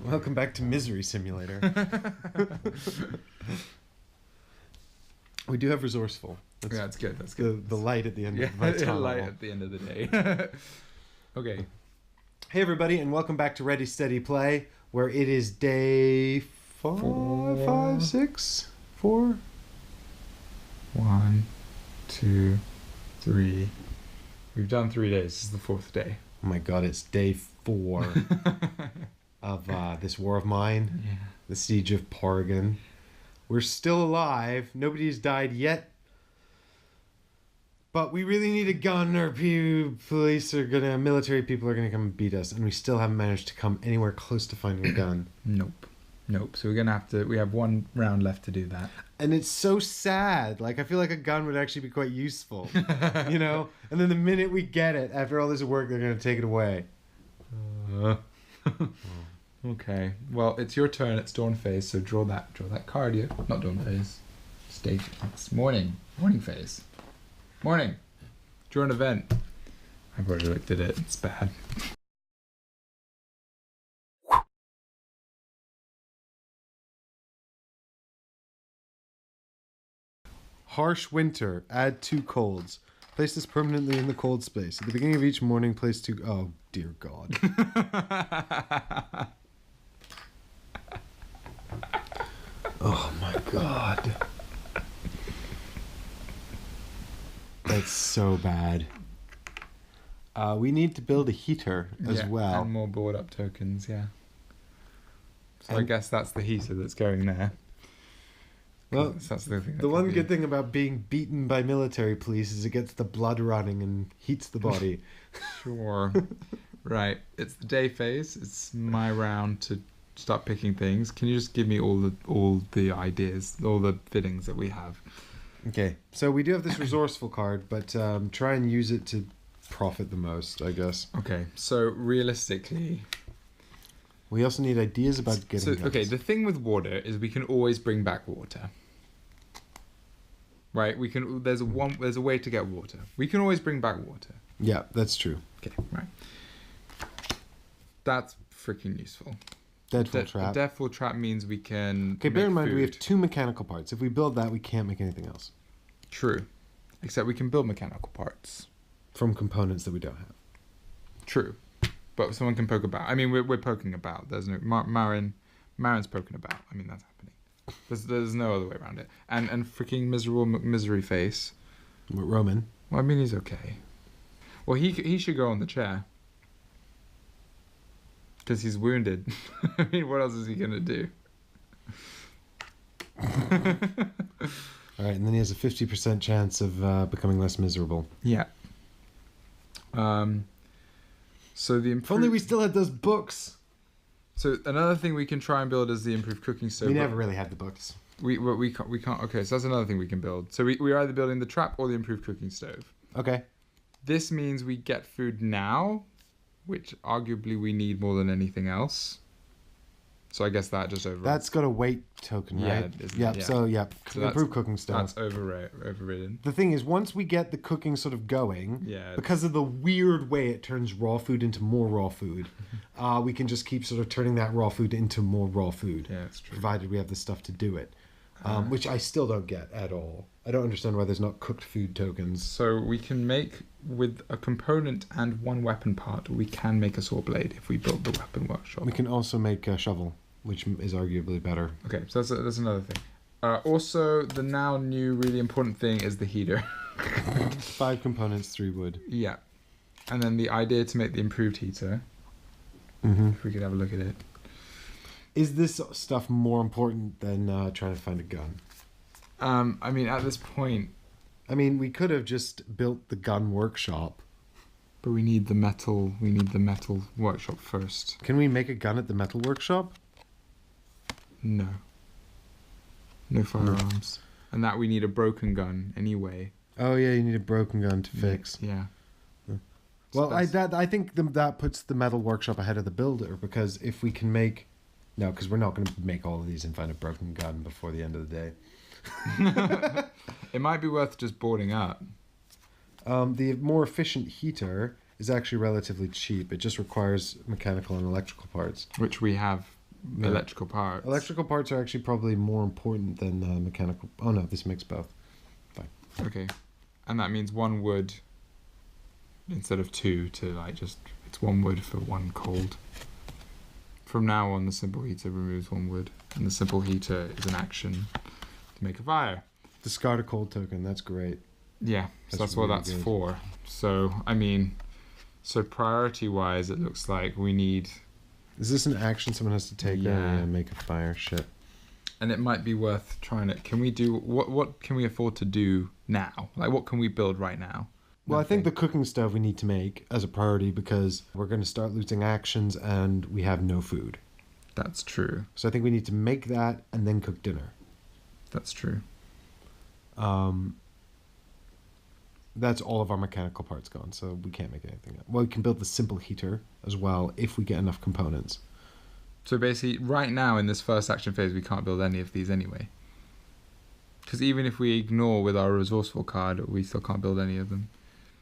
Welcome back to Misery Simulator. We do have resourceful. That's good. That's good. The light at the end of the tunnel. Light at the end of the day. Okay. Hey everybody, and welcome back to Ready Steady Play, where it is day 4. 1, 2, 3. We've done 3 days. This is the 4th day. Oh my god, it's day 4 of this war of mine, the Siege of Porgan. We're still alive. Nobody's died yet. But we really need a gun, or military people are gonna come and beat us, and we still haven't managed to come anywhere close to finding a gun. Nope. So we're gonna we have 1 round left to do that. And it's so sad. Like, I feel like a gun would actually be quite useful, you know? And then the minute we get it, after all this work, they're gonna take it away. Okay. Well, it's your turn. It's dawn phase, so draw that card. You not dawn phase. It's morning phase. Morning. Draw an event. I've already looked at it. It's bad. Harsh winter. Add 2 colds. Place this permanently in the cold space. At the beginning of each morning, place 2... Oh, dear God. Oh, my God. That's so bad. We need to build a heater as well. And more board up tokens, yeah. So I guess that's the heater that's going there. Well, that's the thing. The one good thing about being beaten by military police is it gets the blood running and heats the body. Sure. Right. It's the day phase. It's my round to start picking things. Can you just give me all the ideas, all the fittings that we have? Okay. So we do have this resourceful card, but try and use it to profit the most, I guess. Okay. So realistically, we also need ideas about getting guns. Okay, the thing with water is we can always bring back water. Right? There's a way to get water. We can always bring back water. Yeah, that's true. Okay, right. That's freaking useful. Deadfall trap. Deadfall trap means we can. Okay, bear in mind we have 2 mechanical parts. If we build that, we can't make anything else. True. Except we can build mechanical parts from components that we don't have. True. But someone can poke about. I mean, we're poking about. There's no Marin's poking about. I mean, that's happening. There's no other way around it. And freaking misery face. Roman. Well, I mean, he's okay. Well, he should go on the chair because he's wounded. I mean, what else is he gonna do? All right, and then he has a 50% chance of becoming less miserable. Yeah. So if only we still had those books. So another thing we can try and build is the improved cooking stove. We never really had the books. We can't. Okay, so that's another thing we can build. So we're either building the trap or the improved cooking stove. Okay. This means we get food now, which arguably we need more than anything else. So I guess that just overrides. That's got a weight token, right? Yeah. So improved cooking stove. That's overridden. The thing is, once we get the cooking sort of going, because of the weird way it turns raw food into more raw food, we can just keep sort of turning that raw food into more raw food. Yeah, that's true. Provided we have the stuff to do it, which I still don't get at all. I don't understand why there's not cooked food tokens. So we can make, with a component and 1 weapon part, we can make a saw blade if we build the weapon workshop. We can also make a shovel, which is arguably better. Okay, so that's another thing. Also, the now new really important thing is the heater. 5 components, 3 wood. Yeah. And then the idea to make the improved heater. Mm-hmm. If we could have a look at it. Is this stuff more important than trying to find a gun? I mean, at this point... I mean, we could have just built the gun workshop. But we need the metal workshop first. Can we make a gun at the metal workshop? No. No firearms. And that we need a broken gun anyway. Oh yeah, you need a broken gun to fix. Yeah. Well, I think that puts the metal workshop ahead of the builder, because if we can make... No, because we're not going to make all of these and find a broken gun before the end of the day. It might be worth just boarding up. The more efficient heater is actually relatively cheap. It just requires mechanical and electrical parts. Which we have Yeah. electrical parts. Electrical parts are actually probably more important than mechanical. Oh no, this makes both. Okay, and that means 1 wood instead of 2 to like just it's 1 wood for 1 cold. From now on, the simple heater removes 1 wood, and the simple heater is an action to make a fire. Discard a cold token. That's great. Yeah, so that's really what that's good. for. So I mean, so priority-wise, it looks like we need, Is this an action someone has to take? Yeah. Make a fire. Shit. and it might be worth trying it. Can we do what can we afford to do now? Like, what can we build right now? Well, I think the Nothing. cooking stove we need to make as a priority because we're going to start losing actions and we have no food. That's true. So I think we need to make that and then cook dinner. That's true. That's all of our mechanical parts gone, so we can't make anything. Well, we can build the simple heater as well if we get enough components. So basically, right now in this first action phase, we can't build any of these anyway. Because even if we ignore with our resourceful card, we still can't build any of them.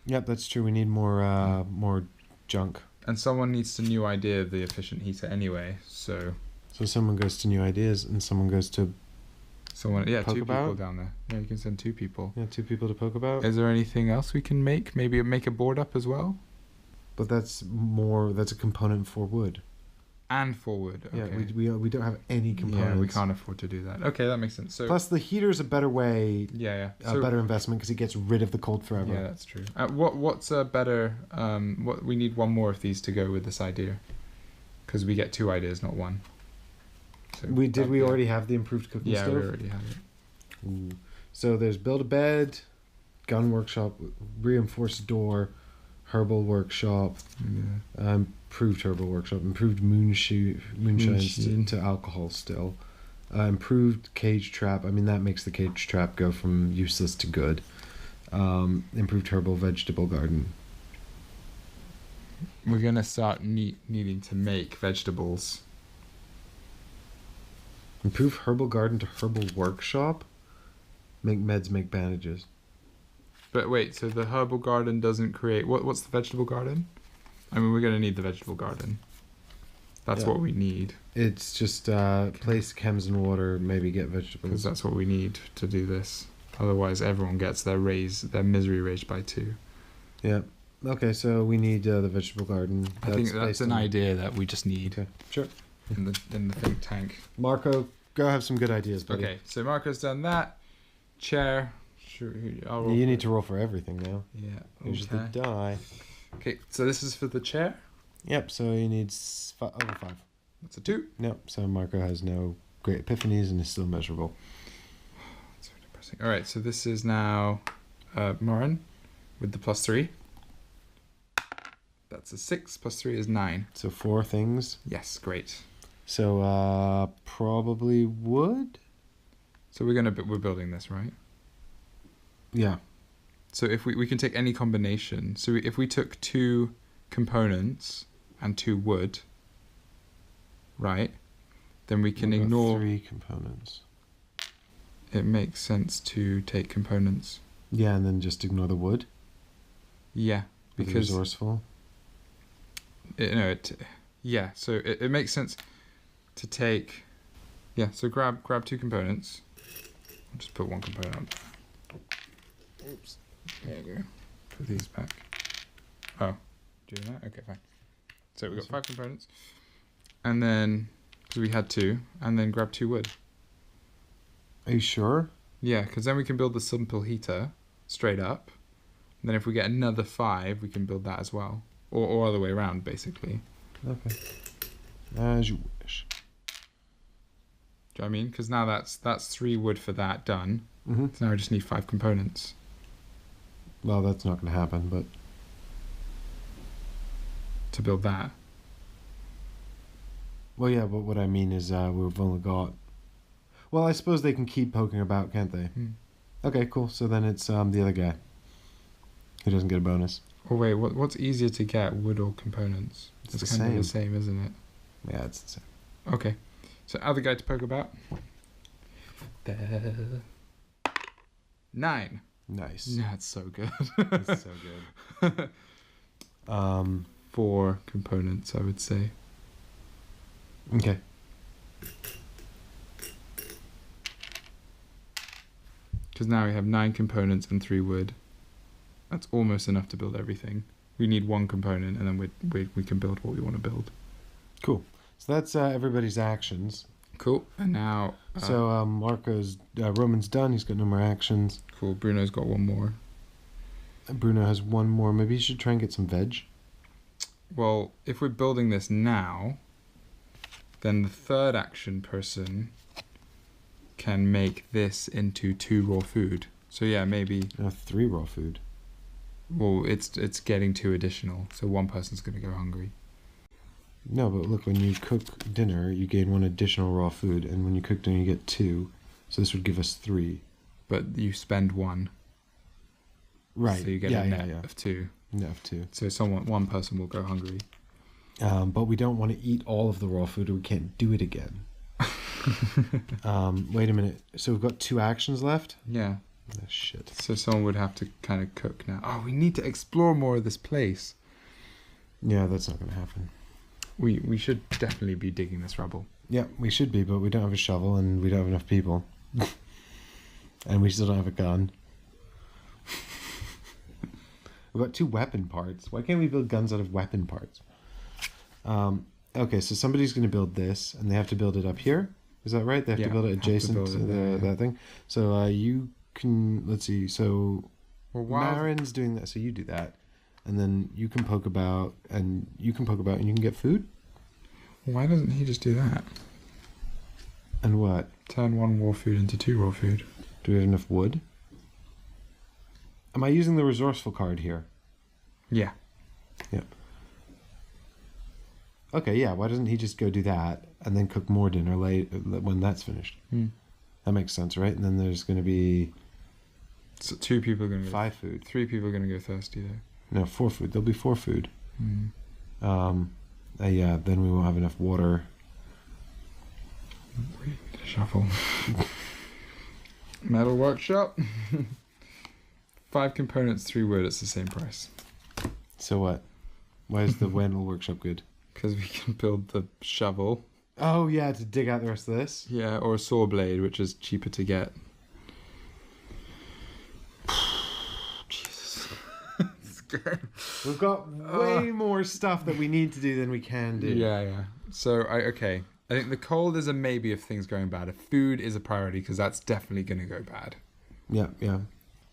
Yep, that's true. We need more junk. And someone needs to new idea the efficient heater anyway. So Someone goes to new ideas and someone goes to someone, yeah, Poke 2 people about? down there. Yeah, you can send 2 people. 2 people to poke about. Is there anything else we can make? Maybe make a board up as well? But that's a component for wood. And forward. Okay. Yeah, we don't have any components. Yeah, we can't afford to do that. Okay, that makes sense. So Plus, the heater's a better way, yeah. a So, better investment because it gets rid of the cold forever. yeah, that's true. What's a better? What we need 1 more of these to go with this idea, because we get 2 ideas, not 1. So We yeah. already have the improved cooking Yeah, stove? we already have it. Ooh. So there's build a bed, gun workshop, reinforced door, herbal workshop, Yeah. improved herbal workshop, improved moonshine to alcohol still, improved cage trap. I mean that makes the cage trap go from useless to good. Improved herbal vegetable garden. We're gonna start needing to make vegetables. Improve herbal garden to herbal workshop. Make meds, make bandages. But wait, so the herbal garden doesn't create what's the vegetable garden? I mean, we're gonna need the vegetable garden. That's Yeah. what we need, It's just place chems in water, maybe get because vegetables. that's what we need to do this. Otherwise, everyone gets their misery raised by 2. Yeah. Okay, so we need the vegetable garden. I think that's based an on- idea that we just need Okay, sure. in the think tank. Marco, go have some good ideas, buddy. Okay, so Marco's done that. Chair. Sure, I'll roll You for need it. to roll for everything now. Yeah. Here's the Okay. die. Okay, so this is for the chair. Yep, so you need over 5. That's a 2. Yep, so Marco has no great epiphanies and is still measurable. That's very depressing. All right, so this is now Morin with the +3. That's a 6. +3 is 9. So 4 things. Yes, great. So probably wood? So we're building this, right? Yeah. So if we can take any combination. So if we took 2 components and 2 wood, right? Then we can We've got ignore. 3 components. It makes sense to take components. Yeah, and then just ignore the wood. Yeah, Be because resourceful. yeah. So it makes sense to take. Yeah. So grab 2 components. I'll just put 1 component. Oops. There you go. Put these back. Oh, doing that? Okay, fine. So we've got 5 components, and then so we had 2, and then grab 2 wood. Are you sure? Yeah, because then we can build the simple heater straight up. And then if we get another 5, we can build that as well, or other way around, basically. Okay. As you wish. Do you know what I mean? Because now that's 3 wood for that done. Mm-hmm. So now I just need 5 components. Well, that's not going to happen, but To build that. well, yeah. But what I mean is, we've only got. Well, I suppose they can keep poking about, can't they? Okay, cool. So then it's the other guy who doesn't get a bonus. Oh wait, what's easier to get, wood or components? It's the kind of same. the same, isn't it? Yeah, it's the same. Okay. So other guy to poke about. 9. Nice. Yeah, it's so good. That's so good. 4 components, I would say. Okay. Because now we have 9 components and 3 wood. That's almost enough to build everything. We need 1 component, and then we can build what we want to build. Cool. So that's everybody's actions. Cool. And now... so Roman's done. He's got no more actions. Cool. Bruno's got 1 more. Bruno has 1 more. Maybe you should try and get some veg. Well, if we're building this now, then the third action person can make this into 2 raw food. So yeah, maybe... 3 raw food. Well, it's getting 2 additional, so 1 person's going to go hungry. No, but look, when you cook dinner, you gain 1 additional raw food, and when you cook dinner, you get 2. So this would give us 3. But you spend 1. Right. So you get a net of 2. Net of 2. So 1 person will go hungry. But we don't want to eat all of the raw food, or we can't do it again. Wait a minute. So we've got 2 actions left? Yeah. Oh, shit. So someone would have to kind of cook now. Oh, we need to explore more of this place. Yeah, that's not going to happen. We should definitely be digging this rubble. Yeah, we should be, but we don't have a shovel and we don't have enough people. And we still don't have a gun. We've got 2 weapon parts. Why can't we build guns out of weapon parts? Okay, so somebody's going to build this, and they have to build it up here. Is that right? They have to build it adjacent to that thing. So you can... Let's see. So Marin's doing that, so you do that. And then you can poke about, and you can get food? Why doesn't he just do that? And what? Turn 1 raw food into 2 raw food. Do we have enough wood? Am I using the resourceful card here? Yeah. Yep. Okay, yeah, why doesn't he just go do that and then cook more dinner late when that's finished? That makes sense, right? And then there's going to be... So 2 people are going to go... 5 food. 3 people are going to go thirsty, though. No, 4 food. There'll be 4 food. Yeah, then we won't have enough water. We need a shovel. Metal workshop. 5 components, 3 wood. It's the same price. So what? Why is the metal workshop good? Because we can build the shovel. Oh, yeah, to dig out the rest of this? Yeah, or a saw blade, which is cheaper to get. Jesus. We've got way more stuff that we need to do than we can do. Yeah. So, okay. I think the cold is a maybe if things going bad. If food is a priority, because that's definitely going to go bad. Yeah.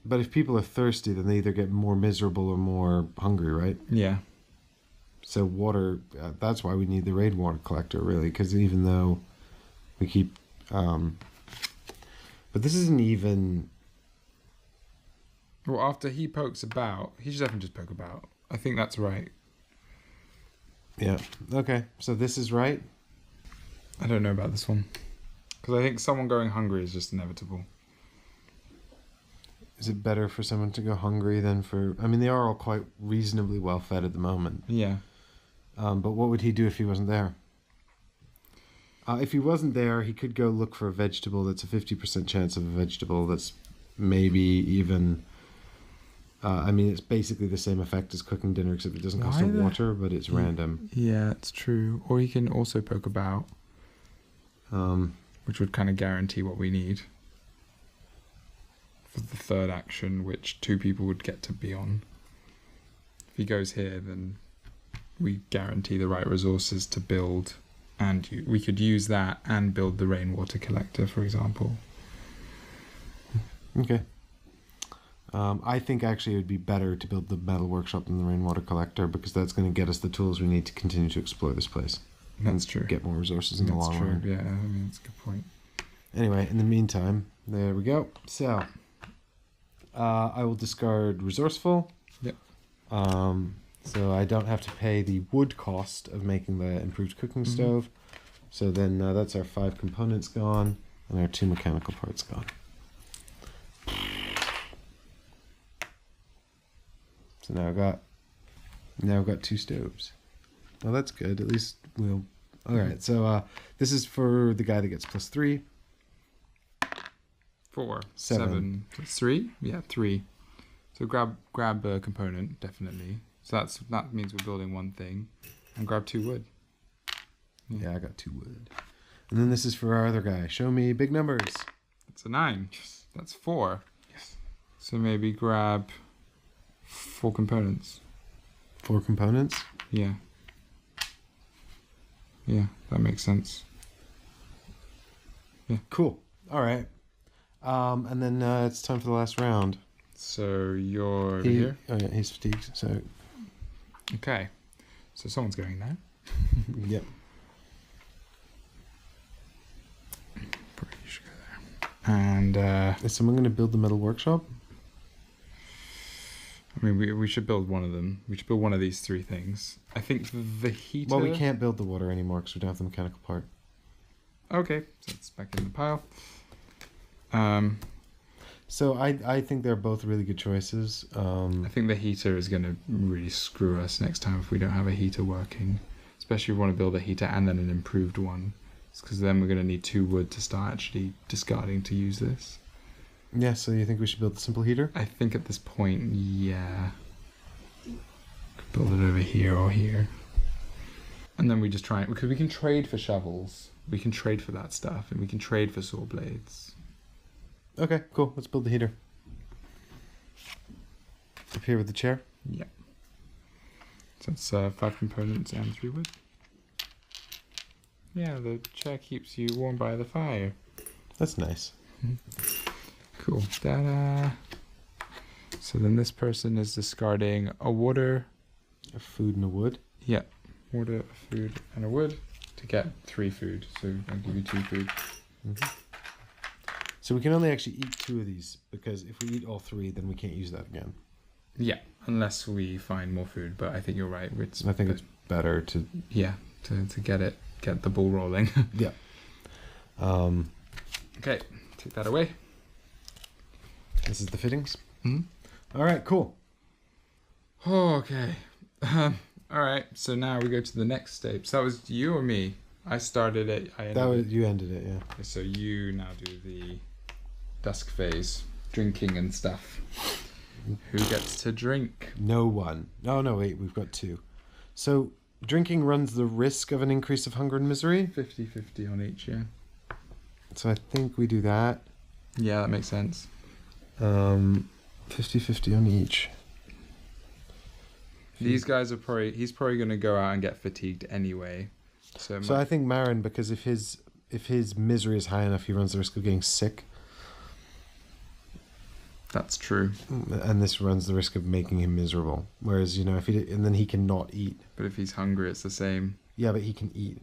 But if people are thirsty, then they either get more miserable or more hungry, right? Yeah. So water, that's why we need the rainwater collector, really, because even though we keep... but this isn't even... Well, after he pokes about, he should definitely just poke about. I think that's right. Yeah. Okay. So this is right? I don't know about this one. Because I think someone going hungry is just inevitable. Is it better for someone to go hungry than for... I mean, they are all quite reasonably well fed at the moment. Yeah. But what would he do if he wasn't there? If he wasn't there, he could go look for a vegetable that's a 50% chance of a vegetable that's maybe even... I mean, it's basically the same effect as cooking dinner, except it doesn't cost water, but it's random. Yeah, it's true. Or he can also poke about, which would kind of guarantee what we need for the third action, which 2 people would get to be on. If he goes here, then we guarantee the right resources to build, and we could use that and build the rainwater collector, for example. Okay. I think actually it would be better to build the metal workshop than the rainwater collector, because that's going to get us the tools we need to continue to explore this place. That's true. Get more resources in the long run. Yeah, I mean, that's a good point. Anyway, in the meantime, there we go. So, I will discard resourceful. Yep. So I don't have to pay the wood cost of making the improved cooking stove. So then that's our 5 components gone, and our 2 mechanical parts gone. So now I've got 2 stoves. Well, that's good. At least we'll... Alright, so this is for the guy that gets +3. 4, 7. 3? Yeah, 3. So grab a component, definitely. So that means we're building 1 thing. And grab 2 wood. Yeah, I got 2 wood. And then this is for our other guy. Show me big numbers. It's a 9. That's 4. So maybe grab 4 components. 4 components? Yeah. Yeah, that makes sense. Yeah. Cool. All right. And then it's time for the last round. So you're over here? Oh, yeah, he's fatigued. So. Okay. So someone's going now. Yep. Probably should go there. And Is someone going to build the metal workshop? I mean, we should build one of them. We should build one of these 3 things. I think the heater... Well, we can't build the water anymore because we don't have the mechanical part. Okay, so it's back in the pile. So I think they're both really good choices. I think the heater is going to really screw us next time if we don't have a heater working. Especially if we want to build a heater and then an improved one. It's because then we're going to need 2 wood to start actually discarding to use this. Yeah, so you think we should build the simple heater? I think at this point, yeah. Could build it over here or here. And then we just try it, because we can trade for shovels. We can trade for that stuff, and we can trade for saw blades. Okay, cool. Let's build the heater. Up here with the chair? Yeah. So it's 5 components and 3 wood. Yeah, the chair keeps you warm by the fire. That's nice. Cool. Ta-da! So then this person is discarding a water, A food and a wood. yeah, water, a food, and a wood to get 3 food. So I'll give you 2 food. Mm-hmm. So we can only actually eat 2 of these because if we eat all 3, then we can't use that again. Yeah, unless we find more food. But I think you're right. I think it's better to to get the ball rolling. yeah. Okay, take that away. This is the fittings. Mm-hmm. All right, cool. Okay. All right. So now we go to the next stage. So that was you or me? I started it. You ended it, yeah. Okay, so you now do the dusk phase, drinking and stuff. Who gets to drink? No one. Oh, no, wait, we've got 2. So drinking runs the risk of an increase of hunger and misery. 50-50 on each, yeah. So I think we do that. Yeah, that makes sense. 50-50 on each. These guys are he's probably going to go out and get fatigued anyway. So I think Marin, because if his misery is high enough, he runs the risk of getting sick. That's true. And this runs the risk of making him miserable. Whereas, if and then he cannot eat. But if he's hungry, it's the same. Yeah, but he can eat.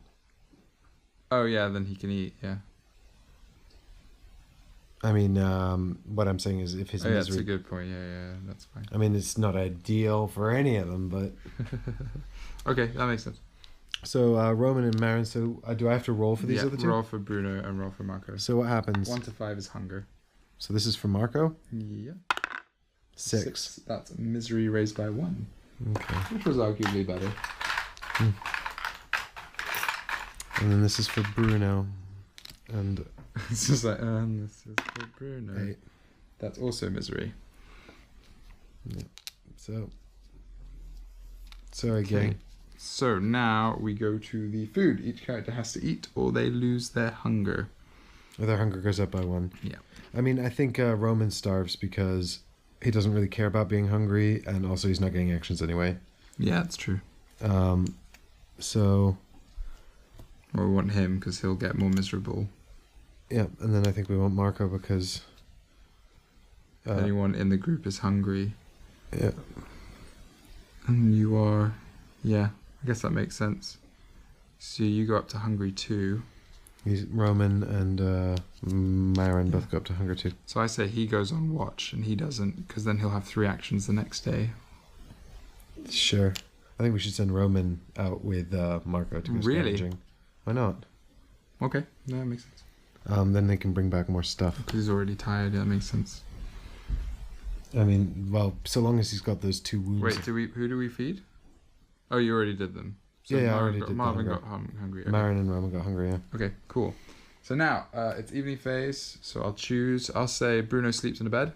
Oh, yeah, then he can eat, yeah. I mean, what I'm saying is if his misery... that's a good point. Yeah, that's fine. I mean, it's not ideal for any of them, but... Okay, that makes sense. So, Roman and Marin, so do I have to roll for these other 2? Roll for Bruno and roll for Marco. So what happens? 1 to 5 is hunger. So this is for Marco? Yeah. 6. That's misery raised by 1. Okay. Which was arguably better. And then this is for Bruno. And... This is like, this is for Bruno. 8. That's also misery. Yeah. So again. So now we go to the food. Each character has to eat or they lose their hunger. Or their hunger goes up by 1. Yeah. I mean, I think Roman starves because he doesn't really care about being hungry, and also he's not getting actions anyway. Yeah, that's true. So... Or we want him because he'll get more miserable. Yeah, and then I think we want Marco because... anyone in the group is hungry. Yeah. And you are... Yeah, I guess that makes sense. So you go up to hungry 2. He's Roman and Marin both go up to hunger 2. So I say he goes on watch and he doesn't, because then he'll have 3 actions the next day. Sure. I think we should send Roman out with Marco to go scavenging. Why not? Okay, no, that makes sense. Then they can bring back more stuff. Because he's already tired, that makes sense. I mean, well, so long as he's got those 2 wounds. Wait, who do we feed? Oh, you already did them. So yeah, I already did. Marvin got hungry. Okay. Marin and Roman got hungry, yeah. Okay, cool. So now, it's evening phase, so I'll say Bruno sleeps in a bed.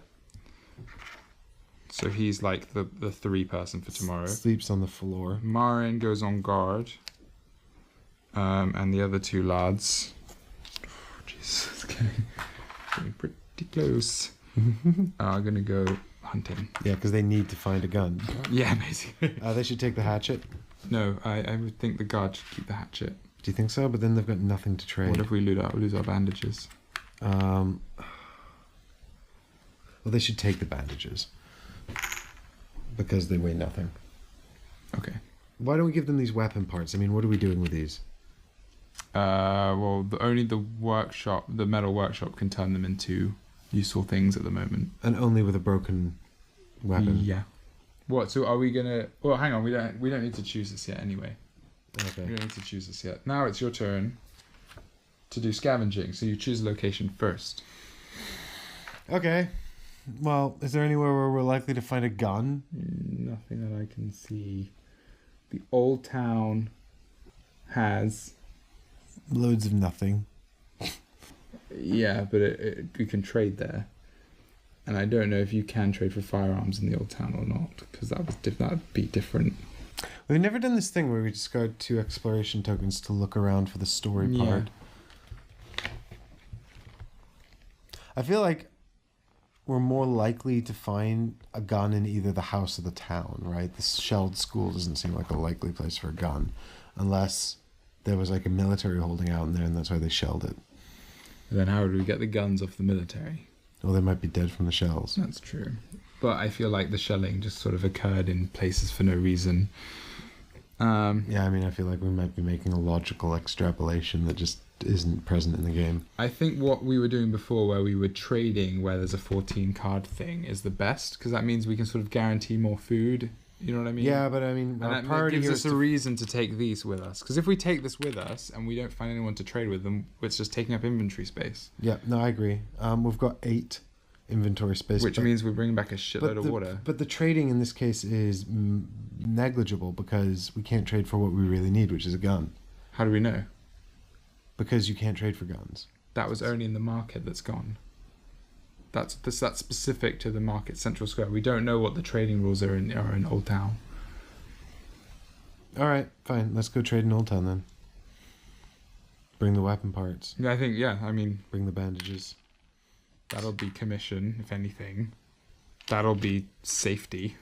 So he's like the 3 person for tomorrow. Sleeps on the floor. Marin goes on guard. And the other 2 lads... Jesus, it's getting pretty close. are going to go hunting. Yeah, because they need to find a gun. Yeah, basically. They should take the hatchet. No, I would think the guard should keep the hatchet. Do you think so? But then they've got nothing to trade. What if we lose our bandages? Well, they should take the bandages. Because they weigh nothing. Okay. Why don't we give them these weapon parts? I mean, what are we doing with these? Well, only the metal workshop can turn them into useful things at the moment. And only with a broken weapon? Yeah. What, so are we gonna... Well, hang on, we don't need to choose this yet anyway. Okay. We don't need to choose this yet. Now it's your turn to do scavenging, so you choose a location first. Okay. Well, is there anywhere where we're likely to find a gun? Nothing that I can see. The old town has... Loads of nothing. Yeah, but we can trade there. And I don't know if you can trade for firearms in the old town or not, because that'd be different. We've never done this thing where we discard 2 exploration tokens to look around for the story part. I feel like we're more likely to find a gun in either the house or the town, right? The shelled school doesn't seem like a likely place for a gun, unless there was like a military holding out in there and that's why they shelled it. Then how would we get the guns off the military? Well, they might be dead from the shells. That's true. But I feel like the shelling just sort of occurred in places for no reason. Yeah, I mean, I feel like we might be making a logical extrapolation that just isn't present in the game. I think what we were doing before, where we were trading where there's a 14 card thing, is the best, because that means we can sort of guarantee more food. You know what I mean? Yeah, but I mean, and that gives us a reason to take these with us. Because if we take this with us and we don't find anyone to trade with them, it's just taking up inventory space. Yeah, no, I agree. We've got 8 inventory space. Which means we're bringing back a shitload of water. But the trading in this case is negligible because we can't trade for what we really need, which is a gun. How do we know? Because you can't trade for guns. That was only in the market that's gone. That's specific to the market central square. We don't know what the trading rules are in Old Town. All right, fine. Let's go trade in Old Town then. Bring the weapon parts. Yeah, I mean... Bring the bandages. That'll be commission, if anything. That'll be safety.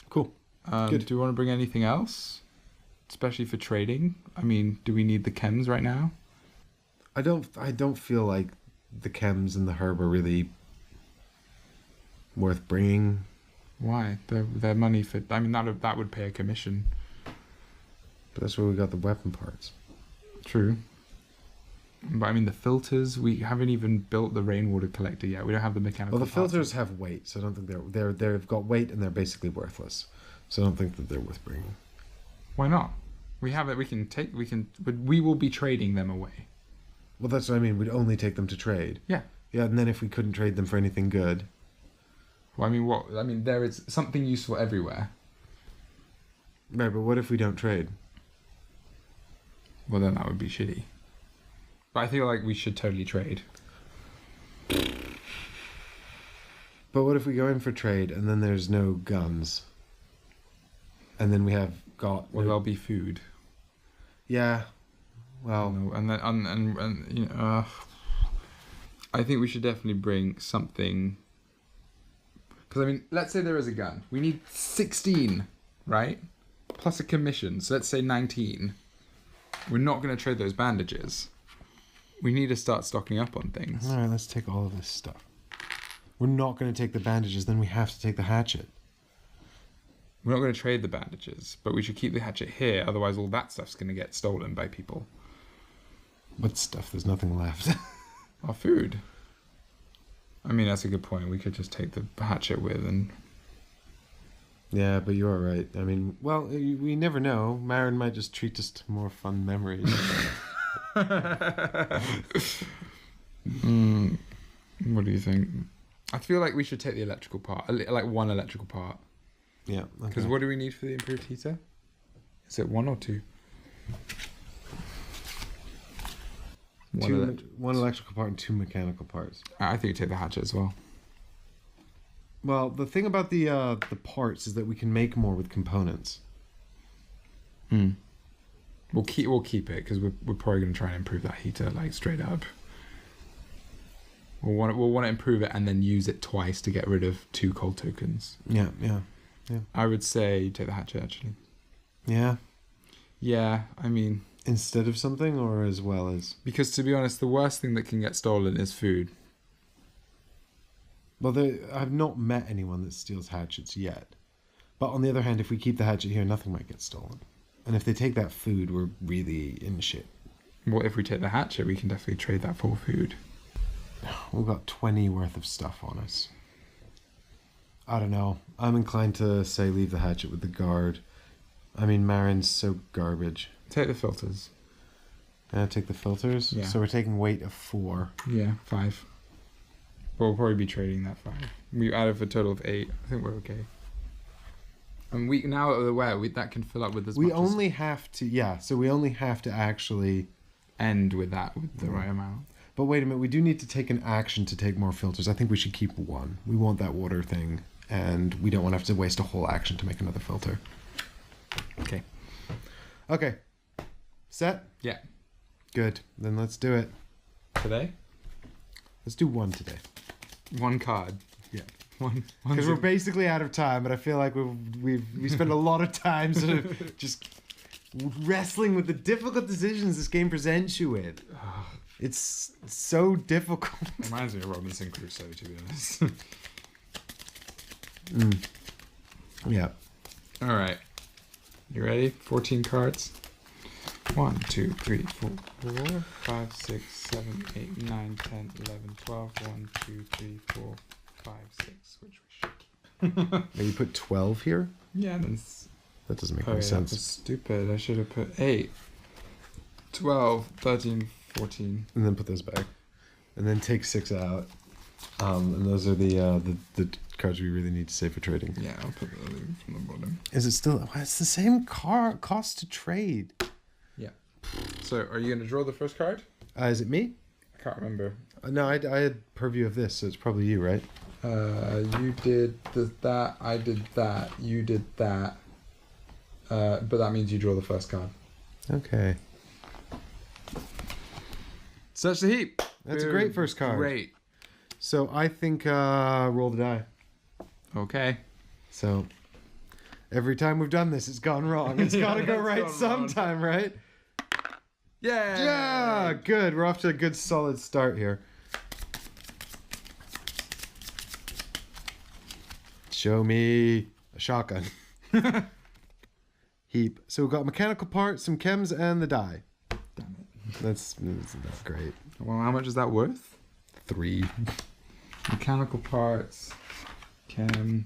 Cool. Good. Do you want to bring anything else? Especially for trading? I mean, do we need the chems right now? I don't feel like the chems and the herb are really worth bringing. Why? They're money for... I mean, that would pay a commission. But that's where we got the weapon parts. True. But I mean, the filters, we haven't even built the rainwater collector yet. We don't have the mechanical Well, the filters have weight, so I don't think they've got weight and they're basically worthless. So I don't think that they're worth bringing. Why not? We have it. But we will be trading them away. Well, that's what I mean. We'd only take them to trade. Yeah. Yeah, and then if we couldn't trade them for anything good. Well, I mean, there is something useful everywhere. Right, but what if we don't trade? Well, then that would be shitty. But I feel like we should totally trade. But what if we go in for trade and then there's no guns? And then we have got... Well, there'll be food. Yeah. Well... And then, and you know... I think we should definitely bring something... Because, I mean, let's say there is a gun. We need 16, right? Plus a commission. So let's say 19. We're not going to trade those bandages. We need to start stocking up on things. All right, let's take all of this stuff. We're not going to take the bandages, then we have to take the hatchet. We're not going to trade the bandages, but we should keep the hatchet here. Otherwise, all that stuff's going to get stolen by people. What stuff? There's nothing left. Our food. I mean, that's a good point. We could just take the hatchet with and... Yeah, but you're right. I mean, well, we never know. Marin might just treat us to more fun memories. What do you think? I feel like we should take the electrical part, like one electrical part. Yeah. Because what do we need for the improved heater? Is it 1 or 2? One electrical part and 2 mechanical parts. I think you take the hatchet as well. Well, the thing about the parts is that we can make more with components. We'll keep it because we're probably going to try and improve that heater like straight up. We'll want to improve it and then use it twice to get rid of 2 cold tokens. Yeah. I would say you take the hatchet, actually. Yeah. Yeah, I mean... Instead of something or as well as... Because to be honest, the worst thing that can get stolen is food. Well, I've not met anyone that steals hatchets yet. But on the other hand, if we keep the hatchet here, nothing might get stolen. And if they take that food, we're really in shit. Well, if we take the hatchet, we can definitely trade that for food. We've got 20 worth of stuff on us. I don't know. I'm inclined to say leave the hatchet with the guard. I mean, Marin's so garbage. Take the filters. Take the filters? Yeah. So we're taking weight of 4. Yeah, 5. But we'll probably be trading that 5. We out of a total of 8. I think we're okay. And we now that we're aware, that can fill up with as much. We only have to, so we only have to actually end with that with the right amount. But wait a minute, we do need to take an action to take more filters. I think we should keep 1. We want that water thing, and we don't want to have to waste a whole action to make another filter. Okay. Okay. Set? Yeah. Good. Then let's do it. Today? Let's do 1 today. 1 card. Yeah. One. Because we're basically out of time, but I feel like we spend a lot of time sort of just wrestling with the difficult decisions this game presents you with. It's so difficult. Reminds me of Robinson Crusoe, to be honest. Yeah. All right. You ready? 14 cards. 1, 2, 3, 4, 5, 6, 7, 8, 9, 10, 11, 12. 1, 2, 3, 4, 5, 6. Which we should. You put 12 here? Yeah, that doesn't make any sense. That was stupid. I should have put 8, 12, 13, 14. And then put those back. And then take 6 out. And those are the cards we really need to save for trading. Yeah, I'll put the other from the bottom. Is it still... Well, it's the same cost to trade. Yeah. So, are you going to draw the first card? Is it me? I can't remember. No, I had purview of this, so it's probably you, right? You did that, I did that, you did that. But that means you draw the first card. Okay. Search the heap. That's a great first card. Great. So I think roll the die. Okay. So every time we've done this, it's gone wrong. It's got to go right sometime, right? Yeah. Yeah, good. We're off to a good solid start here. Show me a shotgun. Heap. So we've got mechanical parts, some chems, and the die. Damn it. That's great. Well, how much is that worth? 3. Mechanical parts, chem,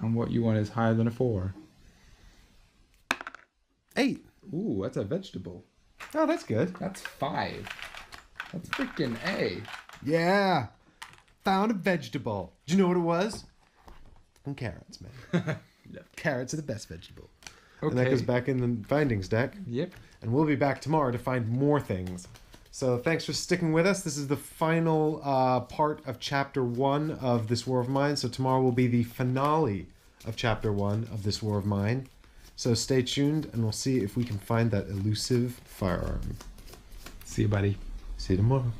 and what you want is higher than a 4. 8. Ooh, that's a vegetable. Oh, that's good. That's 5. That's freaking A. Yeah. Found a vegetable. Do you know what it was? And carrots, man. Yep. Carrots are the best vegetable. Okay. And that goes back in the findings deck. Yep. And we'll be back tomorrow to find more things. So thanks for sticking with us. This is the final part of Chapter 1 of This War of Mine. So tomorrow will be the finale of Chapter 1 of This War of Mine. So stay tuned, and we'll see if we can find that elusive firearm. See you, buddy. See you tomorrow.